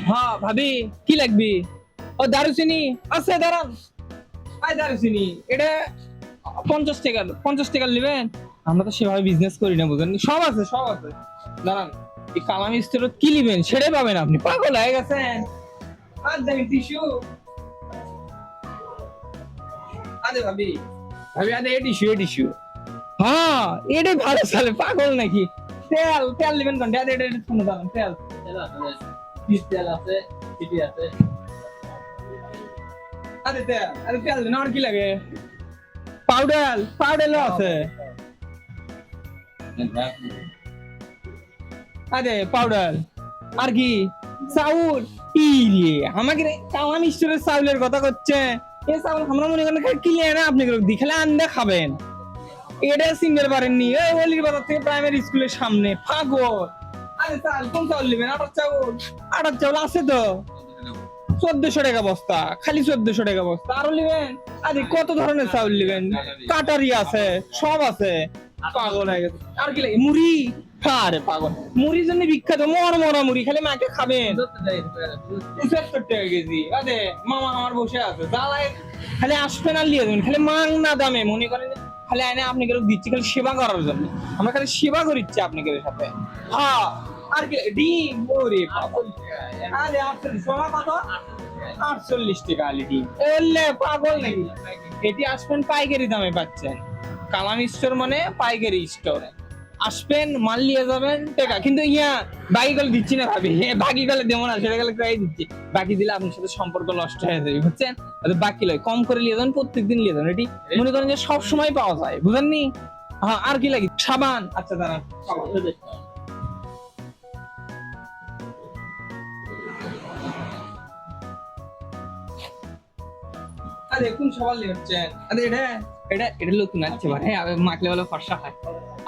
হ্যাঁ ভাবি, কি লাগবি? ও দারুচিনি আছে, দাঁড়ান। আই দারুচিনি এটা 50 টাকা, 50 টাকা নেবেন? আমরা তো সেভাবে বিজনেস করি না, বুঝেন? সব আছে, সব আছে। দাঁড়ান, এই কালামি স্টোর কি নেবেন সেটাই পাবেন। আপনি পাগল হয়ে গেছেন? আর দেখেন টিস্যু। আরে ভাবি, ভাবি আরে টিস্যু, টিস্যু। হ্যাঁ, এটাই ভালো চলে, পাগল নাকি? তেল, তেল নেবেন কোনটা? এটা শুনে দাঁড়ান, তেল। তেল আছে, ফিশ তেল আছে, সিটি আছে। আরে তেল, আরে তেল না, আর কি লাগে? পাউডার, পাউডারও আছে। আরে পাউডার আর কি? চাউল। ইয়ে আমাকে কালাম স্টোরের চাউলের কথা করছে। এই চাউল আমরা মনে করেন কিনে এনে আপনি দিখালে আন্দা খাবেন। এটা চিনতে পারেননি? এই অলির বাজার থেকে প্রাইমারি স্কুলের সামনে, পাগল। আরে চাল কোন চাউল নেবেন? আটার চাউল। আটার চাউল আছে তো 1400 টাকা বস্তা, খালি 1400 টাকা বস্তা। আরো নেবেন? আরে কত ধরনের চাউল নেবেন? কাটারি আছে, সব আছে। পাগল হয়ে গেছে। আর কি লাগে? মুড়ি। আরে পাগল, মুড়ির জন্য বিখ্যাত, মরা মরা মুড়ি, খালি মাকে খাবেন। 75 টাকা কেজি। আরে মামা আমার বসে আছে, জ্বালায় খালি আসবেন আর লিয়ে যাবেন, খালি মাং না দামে মনে করেন যে খালি আইনে আপনি কেউ দিচ্ছি খালি সেবা করার জন্য। আমরা খালি সেবা করিচ্ছি আপনাকে সাথে। হ্যাঁ, আর কি ডিম? ওরে পাগল। আরে 48 সোনা কত? 48 টাকা আলি ডিম। এলে পাগল নাকি? এটি আসবেন পাইকারি দামে পাচ্ছেন। কালাম স্টোর মানে পাইকারি স্টোর। আসবেন, মাল নিয়ে যাবেন, টাকা কিন্তু ইয়া বাকি গেলে দিচ্ছি না ভাবি। বাকি গেলে দেবো না, সেটা গেলে প্রায় দিচ্ছি। বাকি দিলে আপনার সাথে সম্পর্ক নষ্ট হয়ে যাবে, বুঝছেন? বাকি লয়, কম করে নিয়ে যাবেন, প্রত্যেকদিন নিয়ে যাবেন। এটি মনে করেন যে সব সময় পাওয়া যায়, বুঝেননি? হ্যাঁ, আর কি লাগে? সাবান। আচ্ছা দাঁড়ান, আরে কোন সবাল নিয়ে হচ্ছেন? আরে এটা এটা এটা নতুন আছে মানে, মাখলে বলে ফর্সা হয়।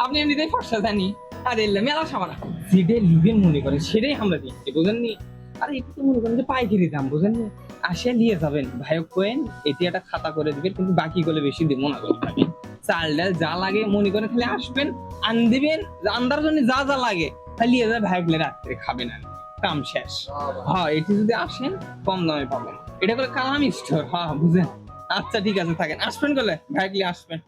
আপনি এমনিতেই ফর্সা জানি। আরে এলে মেলা সাবান যেটা লিবেন মনে করেন সেটাই আমরা দিচ্ছি, বুঝেননি? আরে একটু তো মনে করেন যে পাইকারি দাম, বুঝেননি? আসে নিয়ে যাবেন, ভাইক কোয়েন এটি একটা খাতা করে দিবেন, কিন্তু বাকি গুলো বেশি দিব না করে ভাবি। চাল ডাল যা লাগে মনে করেন খালি আসবেন, আন দিবেন, আন্দার জন্য যা যা লাগে খালি নিয়ে যাবে, ভাইকলে রাত্রে খাবেন আর কাম শেষ। হ্যাঁ, এটি যদি আসেন কম দামে পাবেন। এটা করে কালাম স্টোর। হ্যাঁ বুঝেন? আচ্ছা ঠিক আছে, থাকেন, আসবেন বলে ভাইকলি আসবেন।